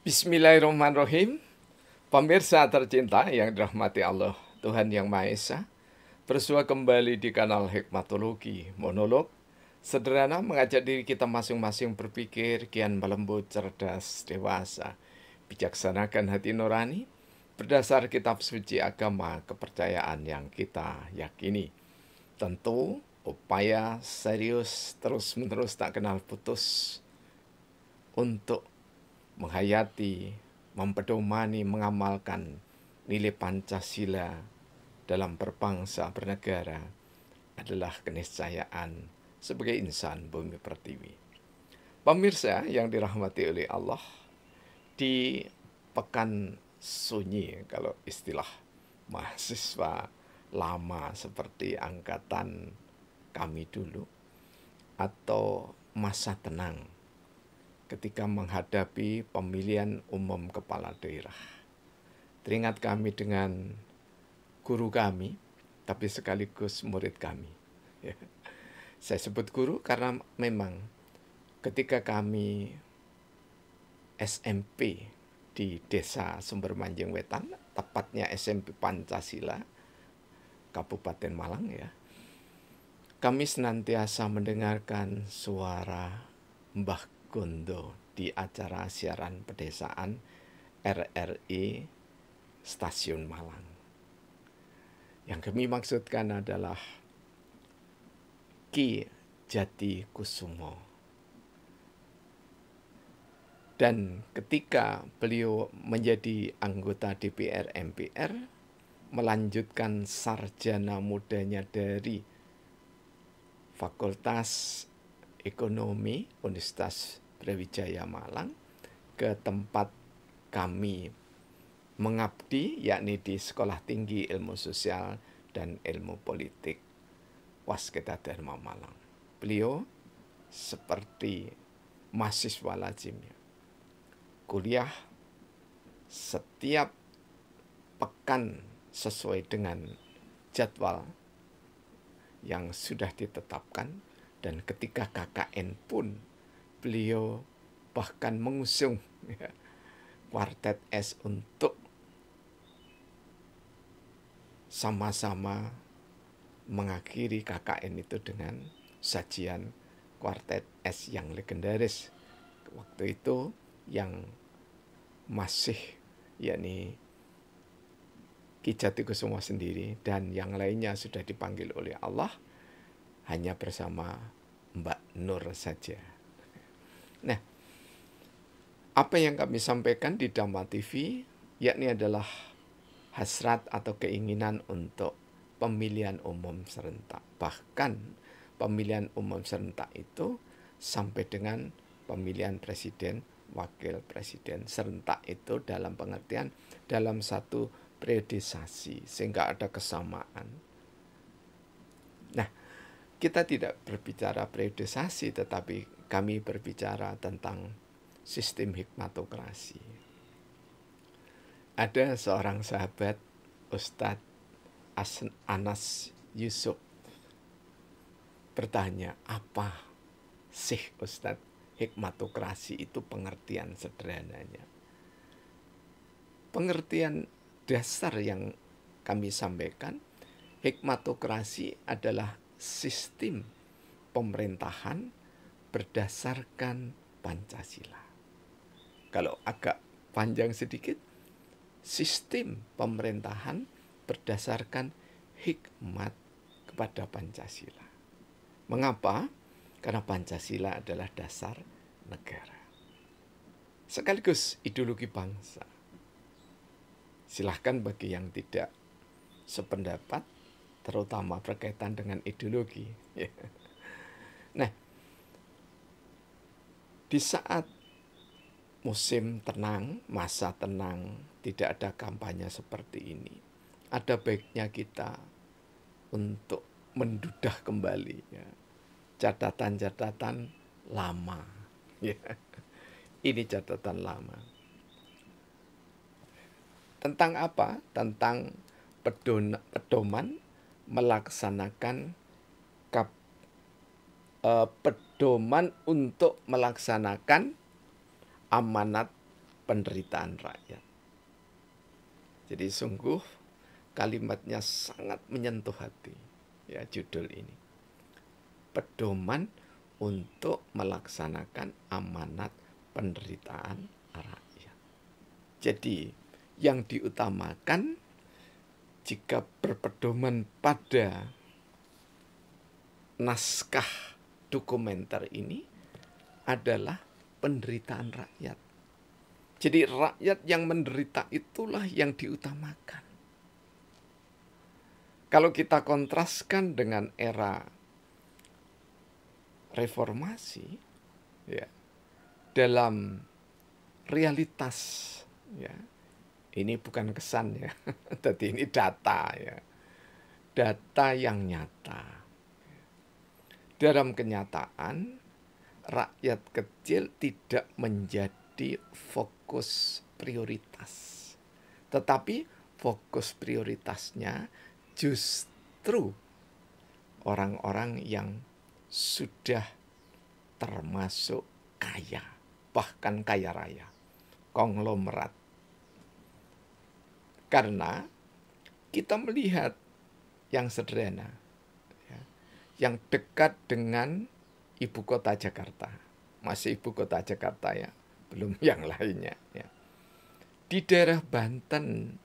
Bismillahirrahmanirrahim. Pemirsa tercinta yang dirahmati Allah, Tuhan Yang Maha Esa, bersua kembali di kanal Hikmatologi Monolog. Sederhana mengajak diri kita masing-masing berpikir kian melembut, cerdas, dewasa, bijaksanakan hati nurani, berdasar kitab suci agama kepercayaan yang kita yakini. Tentu upaya serius terus-menerus tak kenal putus untuk menghayati, mempedomani, mengamalkan nilai Pancasila dalam berbangsa bernegara adalah keniscayaan sebagai insan bumi pertiwi. Pemirsa yang dirahmati oleh Allah, di pekan sunyi kalau istilah mahasiswa lama seperti angkatan kami dulu, atau masa tenang ketika menghadapi pemilihan umum kepala daerah. Teringat kami dengan guru kami, tapi sekaligus murid kami. Ya. Saya sebut guru karena memang ketika kami SMP di Desa Sumber Manjing Wetan, tepatnya SMP Pancasila, Kabupaten Malang ya, kami senantiasa mendengarkan suara Mbah Gondo di acara siaran pedesaan RRI Stasiun Malang. Yang kami maksudkan adalah Ki Jati Kusumo. Dan ketika beliau menjadi anggota DPR MPR, melanjutkan sarjana mudanya dari Fakultas Ekonomi Universitas Brawijaya Malang ke tempat kami mengabdi, yakni di Sekolah Tinggi Ilmu Sosial dan Ilmu Politik Waskita Dharma Malang. Beliau seperti mahasiswa lazimnya, kuliah setiap pekan sesuai dengan jadwal yang sudah ditetapkan, dan ketika KKN pun beliau bahkan mengusung ya, Kuartet S untuk sama-sama mengakhiri KKN itu dengan sajian Kuartet S yang legendaris. Waktu itu yang masih yakni Ki Jatikusumo sendiri dan yang lainnya sudah dipanggil oleh Allah, hanya bersama Mbak Nur saja. Nah, apa yang kami sampaikan di Dhamma TV yakni adalah hasrat atau keinginan untuk pemilihan umum serentak. Bahkan pemilihan umum serentak itu sampai dengan pemilihan presiden, wakil presiden serentak itu dalam pengertian dalam satu periodisasi sehingga ada kesamaan. Nah, kita tidak berbicara periodisasi, tetapi kami berbicara tentang sistem hikmatokrasi. Ada seorang sahabat, Ustadz Anas Yusuf, bertanya, apa sih Ustadz hikmatokrasi itu pengertian sederhananya? Pengertian dasar yang kami sampaikan, hikmatokrasi adalah sistem pemerintahan berdasarkan Pancasila. Kalau agak panjang sedikit, sistem pemerintahan berdasarkan hikmat kepada Pancasila. Mengapa? Karena Pancasila adalah dasar negara, sekaligus ideologi bangsa. Silahkan bagi yang tidak sependapat, terutama berkaitan dengan ideologi. Nah, di saat musim tenang, masa tenang, tidak ada kampanye seperti ini, ada baiknya kita untuk mendudah kembali ya, catatan-catatan lama. Ya. Ini catatan lama. Tentang apa? Tentang pedoman melaksanakan pedoman untuk melaksanakan amanat penderitaan rakyat. Jadi sungguh kalimatnya sangat menyentuh hati, ya, judul ini. Pedoman untuk melaksanakan amanat penderitaan rakyat. Jadi yang diutamakan jika berpedoman pada naskah dokumenter ini adalah penderitaan rakyat. Jadi rakyat yang menderita itulah yang diutamakan. Kalau kita kontraskan dengan era reformasi, ya, dalam realitas, ya, ini bukan kesan, ya, tapi ini data, ya, data yang nyata. Dalam kenyataan, rakyat kecil tidak menjadi fokus prioritas, tetapi fokus prioritasnya justru orang-orang yang sudah termasuk kaya, bahkan kaya raya, konglomerat. Karena kita melihat yang sederhana, ya, yang dekat dengan ibu kota Jakarta, masih ibu kota Jakarta, ya, belum yang lainnya, ya. Di daerah Banten,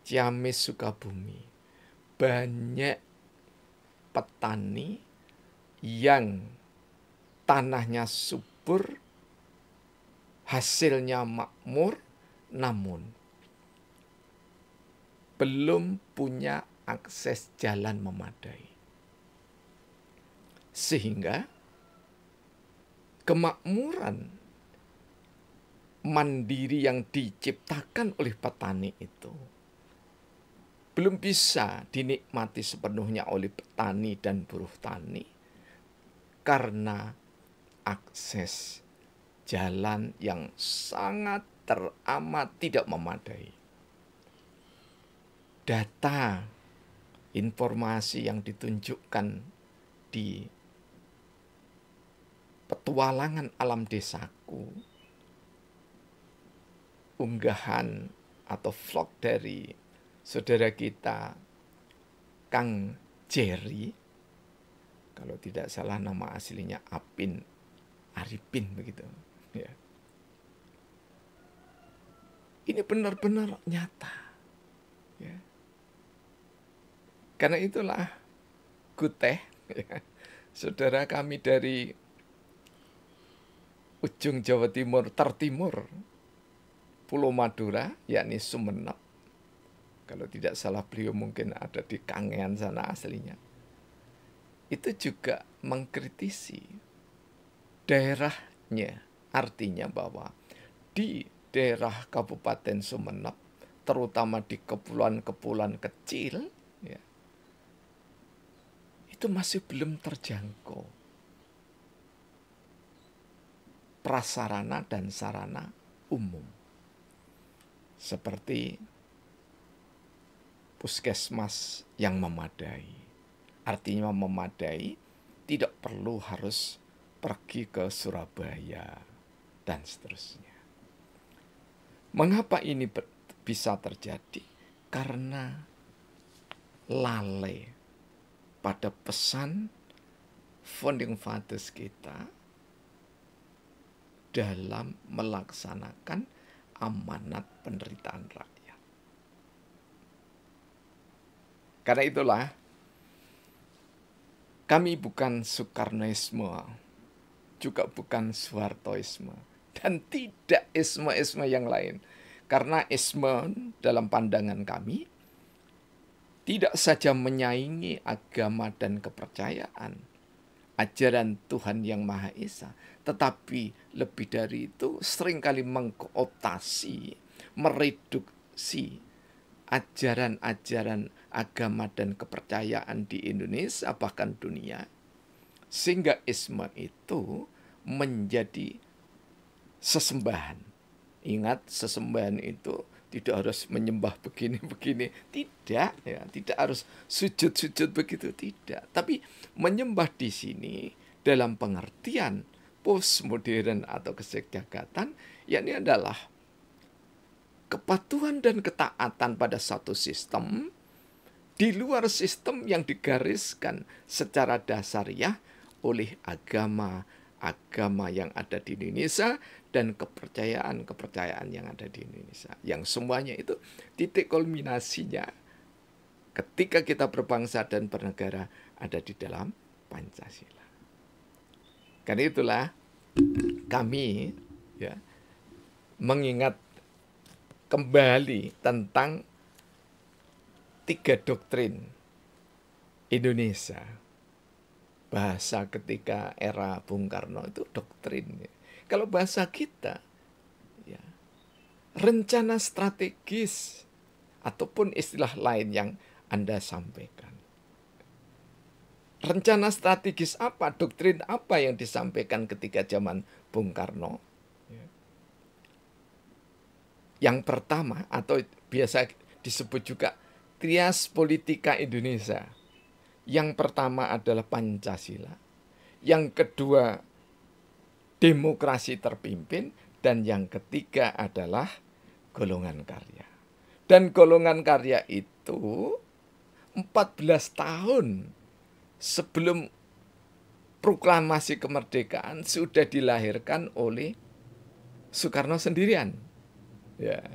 Ciamis, Sukabumi, banyak petani yang tanahnya subur, hasilnya makmur, namun belum punya akses jalan memadai. Sehingga kemakmuran mandiri yang diciptakan oleh petani itu belum bisa dinikmati sepenuhnya oleh petani dan buruh tani karena akses jalan yang sangat teramat tidak memadai. Data, informasi yang ditunjukkan di petualangan alam desaku, unggahan atau vlog dari saudara kita Kang Jerry, kalau tidak salah nama aslinya Apin Arifin begitu, ya. Ini benar-benar nyata, ya. Karena itulah Guteh, ya, saudara kami dari ujung Jawa Timur tertimur, Pulau Madura, yakni Sumeneb. Kalau tidak salah beliau mungkin ada di Kangean sana aslinya. Itu juga mengkritisi daerahnya. Artinya bahwa di daerah Kabupaten Sumeneb, terutama di kepulauan-kepulauan kecil, ya, itu masih belum terjangkau prasarana dan sarana umum. Seperti puskesmas yang memadai. Artinya memadai, tidak perlu harus pergi ke Surabaya dan seterusnya. Mengapa ini bisa terjadi? Karena lalai pada pesan founding fathers kita dalam melaksanakan amanat penderitaan rakyat. Karena itulah kami bukan Soekarnoisme, juga bukan Soehartoisme, dan tidak isme-isme yang lain. Karena isme dalam pandangan kami tidak saja menyaingi agama dan kepercayaan, ajaran Tuhan Yang Maha Esa, tetapi lebih dari itu seringkali mengkooptasi, mereduksi ajaran-ajaran agama dan kepercayaan di Indonesia bahkan dunia, sehingga isme itu menjadi sesembahan. Ingat, sesembahan itu tidak harus menyembah begini-begini, tidak, ya, tidak harus sujud-sujud begitu, tidak. Tapi menyembah di sini dalam pengertian postmodern atau kesekjagatan, yakni adalah kepatuhan dan ketaatan pada satu sistem di luar sistem yang digariskan secara dasariah oleh agama yang ada di Indonesia dan kepercayaan yang ada di Indonesia. Yang semuanya itu titik kulminasinya ketika kita berbangsa dan bernegara ada di dalam Pancasila. Karena itulah kami mengingat kembali tentang 3 doktrin Indonesia. Bahasa ketika era Bung Karno itu doktrin. Kalau bahasa kita, rencana strategis ataupun istilah lain yang Anda sampaikan. Rencana strategis apa, doktrin apa yang disampaikan ketika zaman Bung Karno? Yang pertama atau biasa disebut juga trias politika Indonesia. Yang pertama adalah Pancasila. Yang kedua demokrasi terpimpin. Dan yang ketiga adalah golongan karya. Dan golongan karya itu 14 tahun sebelum proklamasi kemerdekaan sudah dilahirkan oleh Soekarno sendirian. Ya.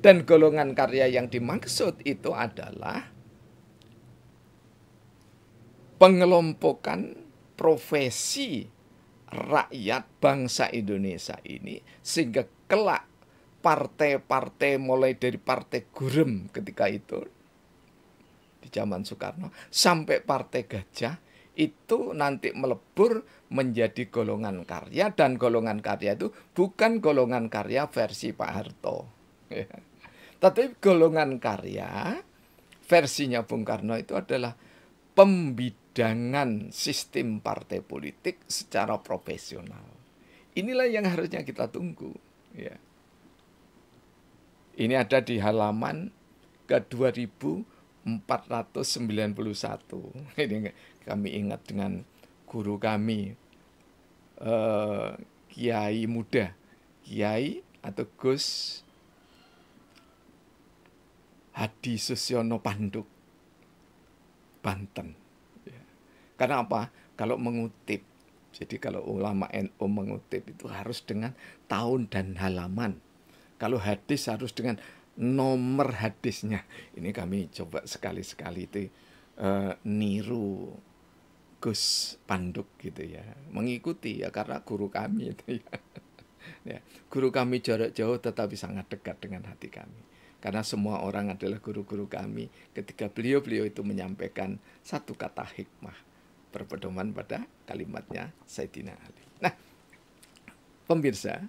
Dan golongan karya yang dimaksud itu adalah pengelompokan profesi rakyat bangsa Indonesia ini sehingga kelak partai-partai mulai dari partai Gurem ketika itu di zaman Soekarno sampai partai Gajah itu nanti melebur menjadi golongan karya, dan golongan karya itu bukan golongan karya versi Pak Harto. Tapi golongan karya versinya Bung Karno itu adalah pembidangan sistem partai politik secara profesional. Inilah yang harusnya kita tunggu. Ya. Ini ada di halaman ke 2491. Ini kami ingat dengan guru kami, Kiai Muda, Kiai atau Gus Hadi Susyono Panduk, Banten. Ya. Karena apa? Kalau mengutip, jadi kalau ulama NU mengutip itu harus dengan tahun dan halaman. Kalau hadis harus dengan nomor hadisnya. Ini kami coba sekali-sekali itu niru Gus Panduk gitu ya. Mengikuti ya karena guru kami itu ya. Ya. Guru kami jarak jauh tetapi sangat dekat dengan hati kami. Karena semua orang adalah guru-guru kami ketika beliau itu menyampaikan satu kata hikmah berpedoman pada kalimatnya Sayyidina Ali. Nah, pemirsa,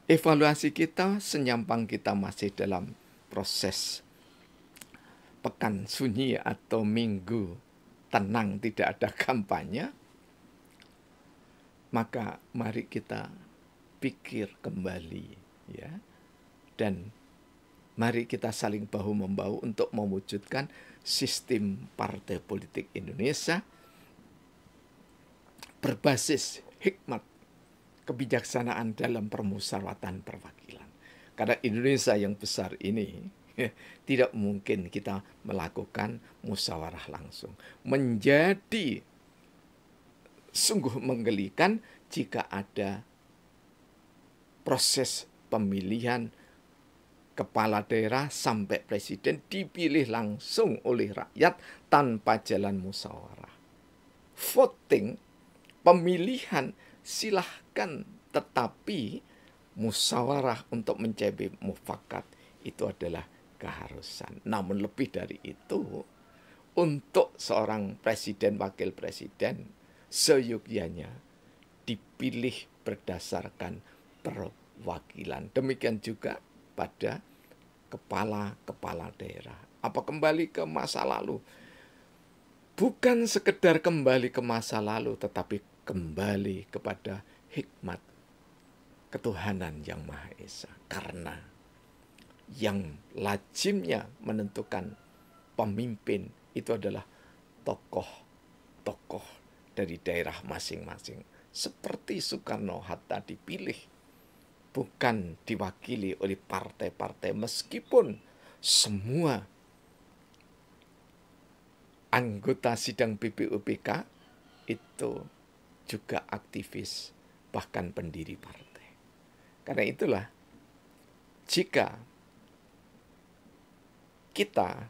evaluasi kita senyampang kita masih dalam proses pekan sunyi atau minggu tenang, tidak ada kampanye, maka mari kita pikir kembali ya, dan mari kita saling bahu-membahu untuk mewujudkan sistem partai politik Indonesia berbasis hikmat kebijaksanaan dalam permusyawaratan perwakilan. Karena Indonesia yang besar ini tidak mungkin kita melakukan musyawarah langsung. Menjadi sungguh menggelikan jika ada proses pemilihan kepala daerah sampai presiden dipilih langsung oleh rakyat tanpa jalan musyawarah. Voting, pemilihan silahkan, tetapi musyawarah untuk mencapai mufakat itu adalah keharusan. Namun lebih dari itu, untuk seorang presiden, wakil presiden, seyogyanya dipilih berdasarkan perwakilan. Demikian juga pada kepala-kepala daerah. Apa kembali ke masa lalu? Bukan sekedar kembali ke masa lalu, tetapi kembali kepada hikmat ketuhanan yang Maha Esa. Karena yang lazimnya menentukan pemimpin itu adalah tokoh-tokoh dari daerah masing-masing. Seperti Soekarno-Hatta dipilih bukan diwakili oleh partai-partai, meskipun semua anggota sidang BPUPK itu juga aktivis, bahkan pendiri partai. Karena itulah, jika kita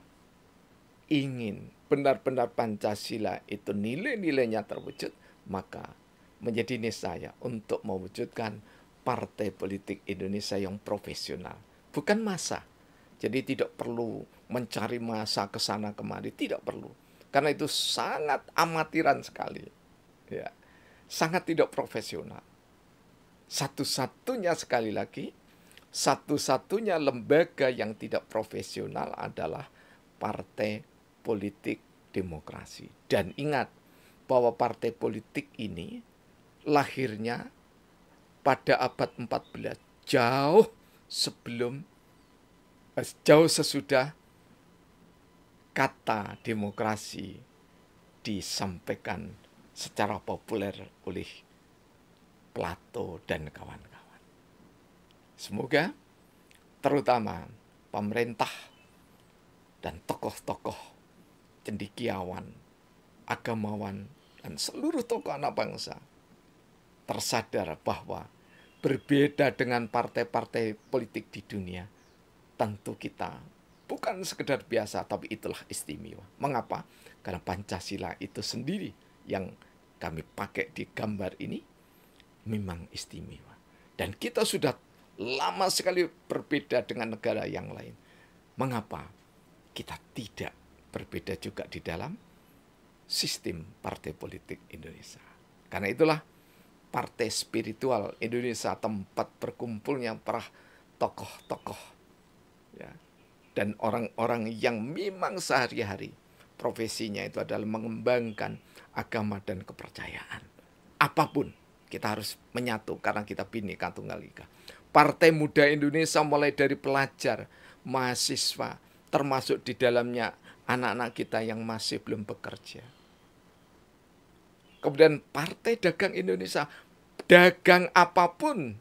ingin benar-benar Pancasila itu nilai-nilainya terwujud, maka menjadi niscaya untuk mewujudkan partai politik Indonesia yang profesional, bukan massa. Jadi tidak perlu mencari massa ke sana kemari, tidak perlu. Karena itu sangat amatiran sekali. Ya, sangat tidak profesional. Satu-satunya, sekali lagi, satu-satunya lembaga yang tidak profesional adalah Partai Politik Demokrasi. Dan ingat bahwa partai politik ini lahirnya pada abad 14, jauh sesudah kata demokrasi disampaikan secara populer oleh Plato dan kawan-kawan. Semoga terutama pemerintah dan tokoh-tokoh cendekiawan, agamawan, dan seluruh tokoh anak bangsa tersadar bahwa berbeda dengan partai-partai politik di dunia, tentu kita bukan sekedar biasa, tapi itulah istimewa. Mengapa? Karena Pancasila itu sendiri yang kami pakai di gambar ini memang istimewa. Dan kita sudah lama sekali berbeda dengan negara yang lain. Mengapa kita tidak berbeda juga di dalam sistem partai politik Indonesia? Karena itulah partai spiritual Indonesia, tempat berkumpulnya para tokoh-tokoh, ya, dan orang-orang yang memang sehari-hari profesinya itu adalah mengembangkan agama dan kepercayaan. Apapun kita harus menyatu karena kita Bhinneka Tunggal Ika. Partai Muda Indonesia mulai dari pelajar, mahasiswa, termasuk di dalamnya anak-anak kita yang masih belum bekerja. Kemudian Partai Dagang Indonesia, dagang apapun,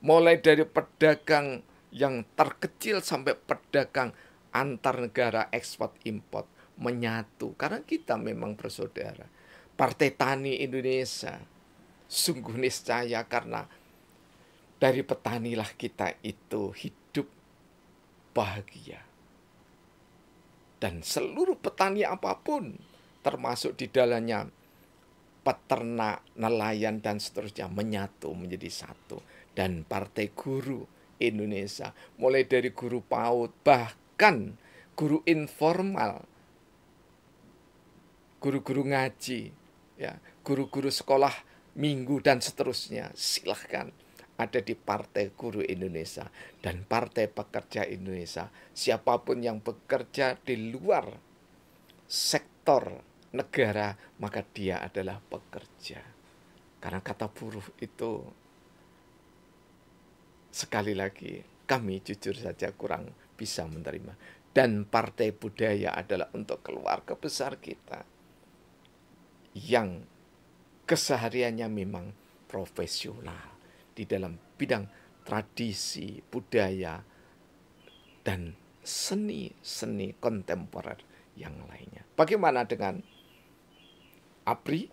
mulai dari pedagang yang terkecil sampai pedagang antar negara ekspor impor, menyatu karena kita memang bersaudara. Partai Tani Indonesia, sungguh niscaya karena dari petanilah kita itu hidup bahagia. Dan seluruh petani apapun, termasuk di dalamnya peternak, nelayan, dan seterusnya, menyatu menjadi satu. Dan Partai Guru Indonesia, mulai dari guru PAUD, bahkan guru informal, guru-guru ngaji, ya, guru-guru sekolah minggu, dan seterusnya, silahkan ada di Partai Guru Indonesia dan Partai Pekerja Indonesia. Siapapun yang bekerja di luar sektor negara, maka dia adalah pekerja. Karena kata buruh itu, sekali lagi, kami jujur saja kurang bisa menerima. Dan Partai Budaya adalah untuk keluarga besar kita yang kesehariannya memang profesional di dalam bidang tradisi, budaya, dan seni-seni kontemporer yang lainnya. Bagaimana dengan ABRI,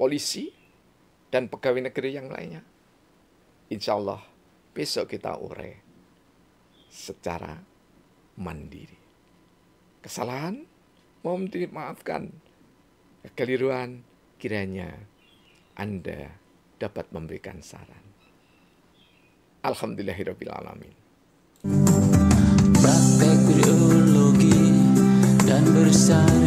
polisi, dan pegawai negeri yang lainnya? Insya Allah besok kita urai secara mandiri. Kesalahan mohon dimaafkan. Kekeliruan kiranya Anda dapat memberikan saran. Alhamdulillahirrabbilalamin. Praktek biologi dan bersama